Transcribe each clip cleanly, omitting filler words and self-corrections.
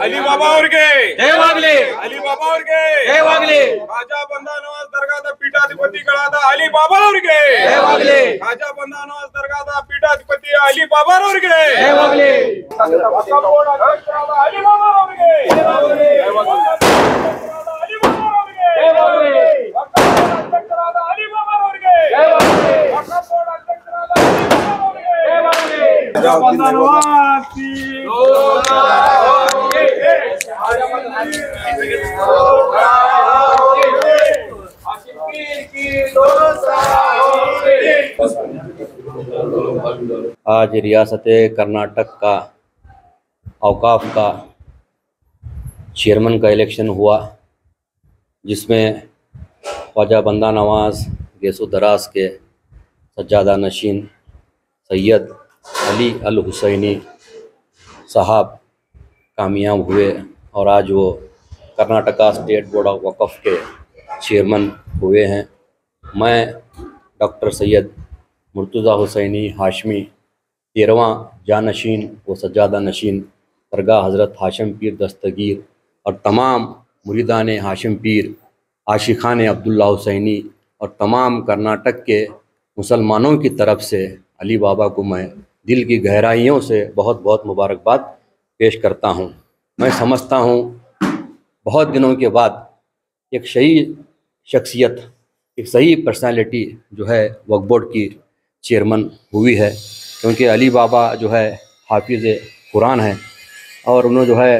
अली बाबा ಅವ್ರಿಗೆ ಜಯವಾಗಲಿ, ಅಲಿ ಬಾಬಾ ಅವ್ರಿಗೆ ಜಯವಾಗಲಿ, ಖಾಜಾ ಬಂದಾ ನವಾಜ್ ದರ್ಗಾದ ಪೀಠಾಧಿಪತಿಗಳಾದ ಅಲಿ ಬಾಬಾ ಅವ್ರಿಗೆ ಜಯವಾಗಲಿ, ಖಾಜಾ ಬಂದಾ ನವಾಜ್ ದರ್ಗಾದ ಪೀಠಾಧಿಪತಿ ಅಲಿ ಬಾಬಾ ಅವ್ರಿಗೆ ಜಯವಾಗಲಿ, ವಕ್ಫ್ ಬೋರ್ಡ್ ಅಧ್ಯಕ್ಷರಾದ ಅಲಿ ಬಾಬಾ ಅವ್ರಿಗೆ ಜಯವಾಗಲಿ, ಅಲಿ ಬಾಬಾ ಅವ್ರಿಗೆ ಜಯವಾಗಲಿ, ವಕ್ಫ್ ಬೋರ್ಡ್ ಅಧ್ಯಕ್ಷರಾದ ಅಲಿ ಬಾಬಾ ಅವ್ರಿಗೆ ಜಯವಾಗಲಿ, ವಕ್ಫ್ ಬೋರ್ಡ್ ಅಧ್ಯಕ್ಷರಾದ ಅಲಿ ಬಾಬಾ ಅವ್ರಿಗೆ ಜಯವಾಗಲಿ. ಖಾಜಾ ಬಂದಾ ನವಾಜ್ ಕಿ आज रियासत कर्नाटक का औकाफ का चेयरमैन का इलेक्शन हुआ, जिसमें ख्वाजा बंदा नवाज गेसो दराज के सज्जादा नशीन सैयद अली अल हुसैनी साहब कामयाब हुए और आज वो कर्नाटका स्टेट बोर्ड ऑफ वक़्फ़ के चेयरमैन हुए हैं। मैं डॉक्टर सैयद मुर्तज़ा हुसैनी हाशमी 13वां जानशीन व सज्जादा नशीन दरगाह हज़रत हाशिम पीर दस्तगीर और तमाम मुरीदान हाशिम पीर आशिक़ान अब्दुल्ला हुसैनी और तमाम कर्नाटक के मुसलमानों की तरफ से अली बाबा को मैं दिल की गहराइयों से बहुत बहुत मुबारकबाद पेश करता हूँ। मैं समझता हूँ बहुत दिनों के बाद एक सही शख्सियत, एक सही पर्सनालिटी जो है वक्फ बोर्ड की चेयरमैन हुई है, क्योंकि अली बाबा जो है हाफिज़ कुरान हैं और उन्होंने जो है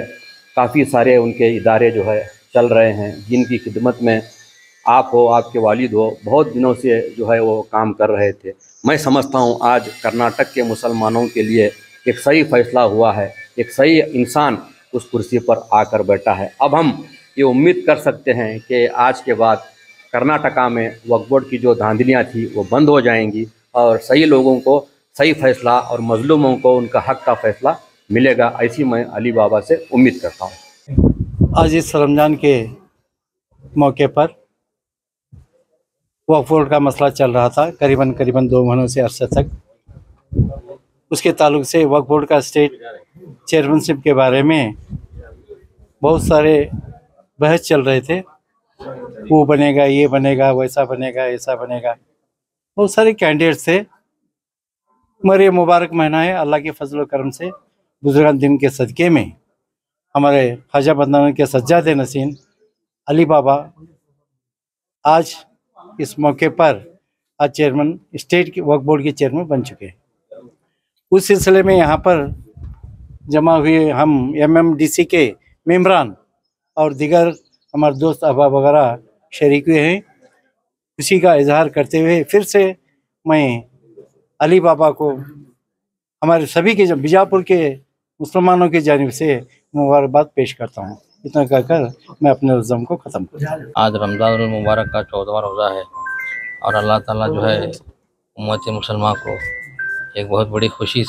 काफ़ी सारे उनके इदारे जो है चल रहे हैं, जिनकी खिदमत में आप हो, आपके वालिद हो, बहुत दिनों से जो है वो काम कर रहे थे। मैं समझता हूँ आज कर्नाटक के मुसलमानों के लिए एक सही फ़ैसला हुआ है, एक सही इंसान उस कुर्सी पर आकर बैठा है। अब हम ये उम्मीद कर सकते हैं कि आज के बाद कर्नाटका में वक्फ बोर्ड की जो धांधलियाँ थी वो बंद हो जाएंगी और सही लोगों को सही फ़ैसला और मज़लूमों को उनका हक़ का फ़ैसला मिलेगा, ऐसी मैं अली बाबा से उम्मीद करता हूँ। आज इस रमज़ान के मौके पर वक्फ बोर्ड का मसला चल रहा था करीबन 2 महीनों से अरसे तक। उसके ताल्लुक से वक्फ बोर्ड का स्टेट चेयरमैनशिप के बारे में बहुत सारे बहस चल रहे थे, वो बनेगा, ये बनेगा, वैसा बनेगा, ऐसा बनेगा। बहुत सारे कैंडिडेट्स थे, मगर ये मुबारक महीना है, अल्लाह के फजल व करम से बुजुर्गान दिन के सदक़े में हमारे ख्वाजा बंदा के सज्जाद नसीन अली बाबा आज इस मौके पर आज चेयरमैन स्टेट के वक्फ बोर्ड के चेयरमैन बन चुके हैं। उस सिलसिले में यहाँ पर जमा हुए हम MMDC के मेम्बरान और दिगर हमारे दोस्त अहबाब वगैरह शरीक हुए हैं। खुशी का इजहार करते हुए फिर से मैं अली बाबा को हमारे सभी के बीजापुर के मुसलमानों की जानिब से मुबारकबाद पेश करता हूँ। इतना कहकर मैं अपने उज़्ज़म को ख़त्म करता हूँ। आज रमज़ान मुबारक का 14वां रोज़ा है और अल्लाह ताला जो है उम्मत मुसलमान को एक बहुत बड़ी खुशी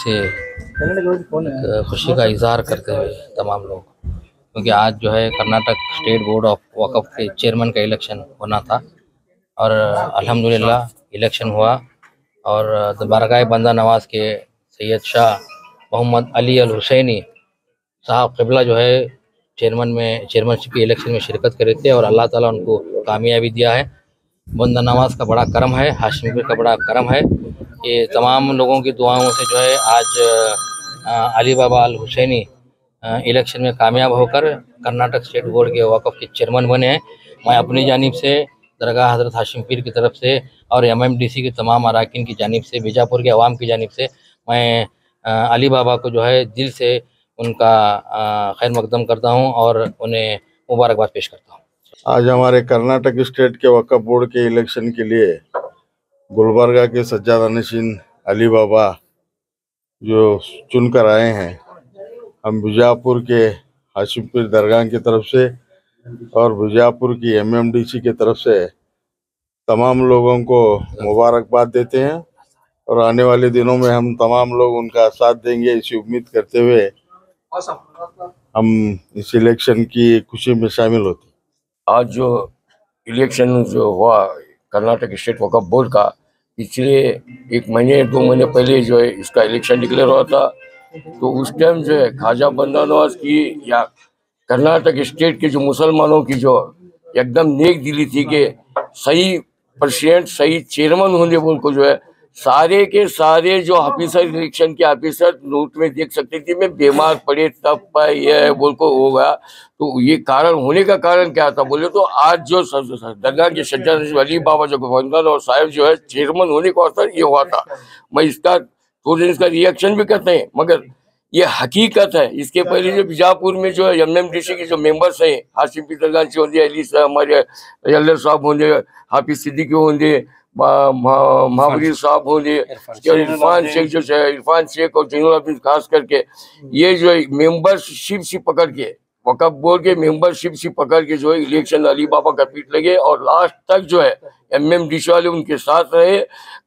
का इजहार करते हुए तमाम लोग, क्योंकि आज जो है कर्नाटक स्टेट बोर्ड ऑफ वक़्फ़ के चेयरमैन का इलेक्शन होना था और अल्हम्दुलिल्लाह इलेक्शन हुआ और बारगाह बंदा नवाज के सैयद शाह मोहम्मद अली अल हुसैनी साहब क़िबला जो है चेयरमैनशिप के इलेक्शन में शिरकत करे थे और अल्लाह ताला उनको कामयाबी दिया है। बंदा नवाज का बड़ा करम है, हाशिम पीर का बड़ा करम है। ये तमाम लोगों की दुआओं से जो है आज अली बाबा अल हुसैनी इलेक्शन में कामयाब होकर कर्नाटक स्टेट बोर्ड के वक़्फ़ के चेयरमैन बने हैं। मैं अपनी जानिब से दरगाह हज़रत हाशिम पीर की तरफ से और MMDC के तमाम अरकान की जानिब से, बीजापुर के अवाम की जानिब से मैं अली बाबा को जो है दिल से उनका खैर मकदम करता हूं और उन्हें मुबारकबाद पेश करता हूं। आज हमारे कर्नाटक स्टेट के वक्फ बोर्ड के इलेक्शन के लिए गुलबर्गा के सज्जादा नशीन अली बाबा जो चुनकर आए हैं, हम बीजापुर के हाशिम पीर दरगाह की तरफ से और बीजापुर की MMDC की तरफ से तमाम लोगों को मुबारकबाद देते हैं और आने वाले दिनों में हम तमाम लोग उनका साथ देंगे, इसी उम्मीद करते हुए हम इस इलेक्शन की खुशी में शामिल होते हैं। आज जो इलेक्शन जो हुआ कर्नाटक स्टेट वक्फ बोर्ड का, पिछले 1 महीने 2 महीने पहले जो है इसका इलेक्शन डिक्लेयर हुआ था, तो उस टाइम जो है ख्वाजा बंदा नवाज की या कर्नाटक स्टेट के जो मुसलमानों की जो एकदम नेक दिली थी कि सही प्रेसिडेंट सही चेयरमैन होने बोल को जो है सारे के सारे जो ऑफिसर इलेक्शन के ऑफिसर नोट में देख सकते थे मैं बीमार पड़े तब ये बोल को होगा। तो ये कारण होने का कारण क्या था बोले तो आज जो दरगाह के सज्जाद अली बाबा जो गवर्नर और साहब जो है चेयरमैन होने का असर ये हुआ था। मैं इसका थोड़े इसका रिएक्शन भी करते हैं मगर ये हकीकत है। इसके पहले जो बीजापुर में जो एमएमडीसी के जो मेंबर्स हैं हाशिम पीतरगान से होंगे अली साहब हमारे अल्लाह साहब होंगे हाफिज सिद्दीकी होंगे महावरी साहब होंगे इरफान शेख जो है इरफान शेख और जैनुल आबिदीन खास करके ये जो मेंबरशिप से पकड़ के वक्फ बोर्ड के मेंबरशिप से पकड़ के जो है इलेक्शन अली बाबा का पीठ लगे और लास्ट तक जो है एमएमडीसी वाले उनके साथ रहे।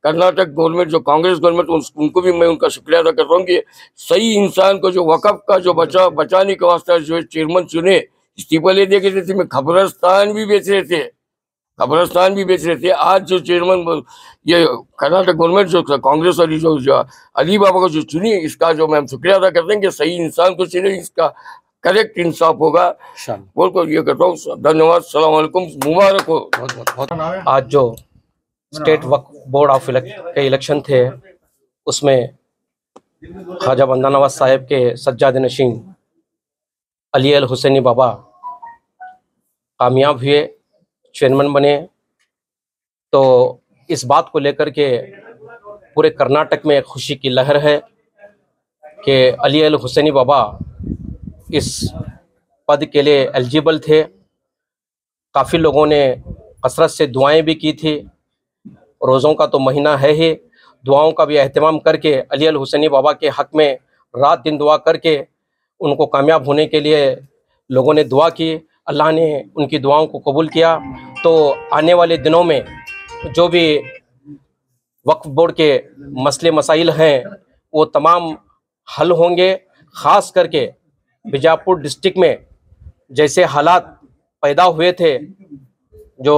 कर्नाटक गवर्नमेंट जो कांग्रेस गवर्नमेंट उनको भी मैं उनका शुक्रिया अदा करता हूँ कि सही इंसान को जो वक्फ का जो बचाने के वास्ते जो है चेयरमैन चुने। इस्तीफा ले दे के थे खबरस्तान भी बेच रहे थे आज जो चेयरमैन ये कर्नाटक गवर्नमेंट जो कांग्रेस वाली जो अली बाबा को जो चुनी इसका जो मैं शुक्रिया अदा करते हैं कि सही इंसान को चुने इसका करेक्ट इंसाफ होगा बोल को ये करता हूँ। धन्यवाद। सलाम वालेकुम मुबारक हो। बहुत आज जो स्टेट वक्फ बोर्ड ऑफ के इलेक्शन थे उसमें ख्वाजा बंदा नवाज साहब के सज्जाद नशीन अली अल हुसैनी बाबा कामयाब हुए चेयरमैन बने। तो इस बात को लेकर के पूरे कर्नाटक में खुशी की लहर है कि अली अल हुसैनी बाबा इस पद के लिए एलिजिबल थे। काफ़ी लोगों ने कसरत से दुआएं भी की थी। रोज़ों का तो महीना है ही, दुआओं का भी अहतमाम करके अली अल हुसैनी बाबा के हक़ में रात दिन दुआ करके उनको कामयाब होने के लिए लोगों ने दुआ की। अल्लाह ने उनकी दुआओं को कबूल किया। तो आने वाले दिनों में जो भी वक्फ बोर्ड के मसले मसाइल हैं वो तमाम हल होंगे। ख़ास करके बीजापुर डिस्ट्रिक्ट में जैसे हालात पैदा हुए थे, जो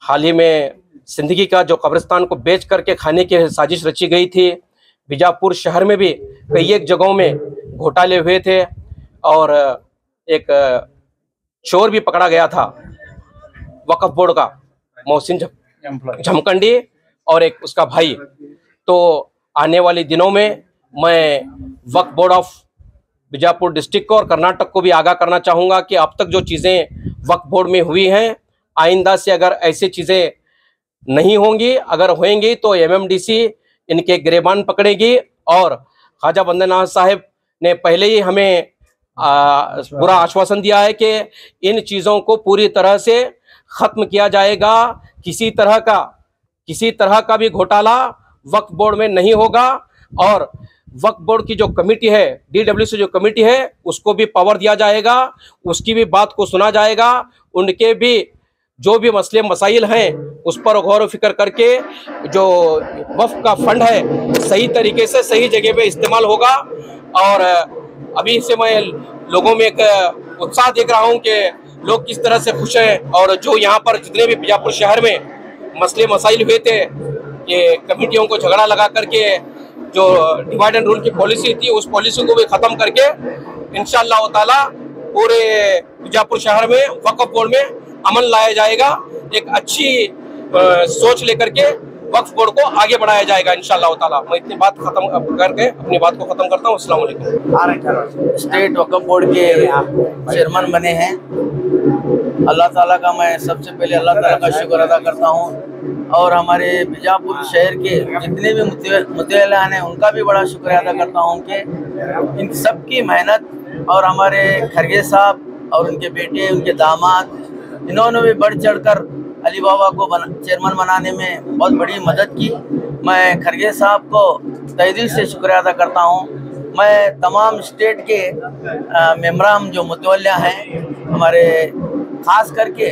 हाल ही में सिंदगी का जो कब्रिस्तान को बेच करके खाने की साजिश रची गई थी, बीजापुर शहर में भी कई एक जगहों में घोटाले हुए थे और एक चोर भी पकड़ा गया था वक्फ बोर्ड का, मोहसिन झमकंडी और एक उसका भाई। तो आने वाले दिनों में मैं वक्फ बोर्ड ऑफ बीजापुर डिस्ट्रिक्ट को और कर्नाटक को भी आगाह करना चाहूँगा कि अब तक जो चीज़ें वक्फ बोर्ड में हुई हैं आइंदा से अगर ऐसी चीज़ें नहीं होंगी, अगर होंगी तो एमएमडीसी इनके गिरेबान पकड़ेगी। और ख्वाजा बंदा नवाज साहब ने पहले ही हमें पूरा आश्वासन दिया है कि इन चीज़ों को पूरी तरह से ख़त्म किया जाएगा। किसी तरह का भी घोटाला वक्फ बोर्ड में नहीं होगा। और वक्फ बोर्ड की जो कमेटी है, DWC जो कमेटी है, उसको भी पावर दिया जाएगा, उसकी भी बात को सुना जाएगा। उनके भी जो भी मसले मसाइल हैं उस पर गौर व फिक्र करके जो वक्फ का फंड है सही तरीके से सही जगह पे इस्तेमाल होगा। और अभी से मैं लोगों में एक उत्साह देख रहा हूँ कि लोग किस तरह से खुश हैं। और जो यहाँ पर जितने भी बीजापुर शहर में मसले मसाइल हुए थे, ये कमेटियों को झगड़ा लगा करके जो डिवाइड एंड रूल की पॉलिसी थी उस पॉलिसी को भी ख़त्म करके इंशाअल्लाह ताला पूरे बीजापुर शहर में वक्फ बोर्ड में अमल लाया जाएगा। एक अच्छी सोच लेकर के वक्फ बोर्ड को आगे बढ़ाया जाएगा इंशाअल्लाह ताला। मैं इतनी बात खत्म करके अपनी बात को ख़त्म करता हूँ। अस्सलाम वालेकुम। स्टेट वक्फ बोर्ड के चेयरमैन बने हैं, अल्लाह ताला का मैं सबसे पहले अल्लाह ताला का शुक्र अदा करता हूँ। और हमारे बीजापुर शहर के जितने भी मुतवल्लियान हैं उनका भी बड़ा शुक्रिया अदा करता हूँ कि इन सब की मेहनत और हमारे खरगे साहब और उनके बेटे उनके दामाद इन्होंने भी बढ़ चढ़ कर अली बाबा को चेयरमैन बनाने में बहुत बड़ी मदद की। मैं खरगे साहब को तहे दिल से शुक्रिया अदा करता हूँ। मैं तमाम स्टेट के मेम्बरान जो मुतवल्लिया हैं हमारे ख़ास करके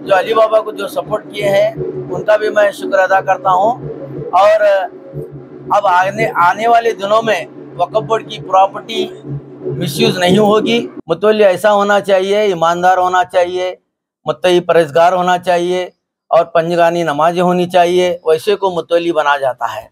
जो अली बाबा को जो सपोर्ट किए हैं उनका भी मैं शुक्र अदा करता हूँ। और अब आने वाले दिनों में वक्फ बोर्ड की प्रॉपर्टी मिसयूज़ नहीं होगी। मुतवल्ली ऐसा होना चाहिए, ईमानदार होना चाहिए, मुत्तकी परहेज़गार होना चाहिए और पंजगानी नमाज़ें होनी चाहिए, वैसे को मुतवल्ली बना जाता है।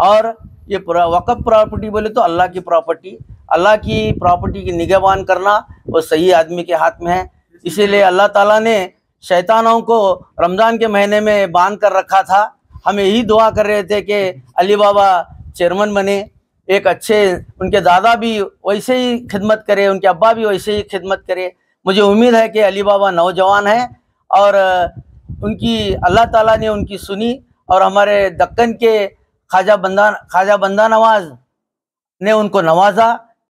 और ये पूरा वक्फ प्रॉपर्टी बोले तो अल्लाह की प्रॉपर्टी, अल्लाह की प्रॉपर्टी की निगहबान करना वो सही आदमी के हाथ में है। इसीलिए अल्लाह ताला ने शैतानों को रमज़ान के महीने में बांध कर रखा था। हम यही दुआ कर रहे थे कि अली बाबा चेयरमैन बने, एक अच्छे, उनके दादा भी वैसे ही खिदमत करे, उनके अब्बा भी वैसे ही खिदमत करे। मुझे उम्मीद है कि अली बाबा नौजवान है और उनकी अल्लाह ताला ने उनकी सुनी और हमारे दक्कन के ख्वाजा बंदा नवाज ने उनको नवाजा।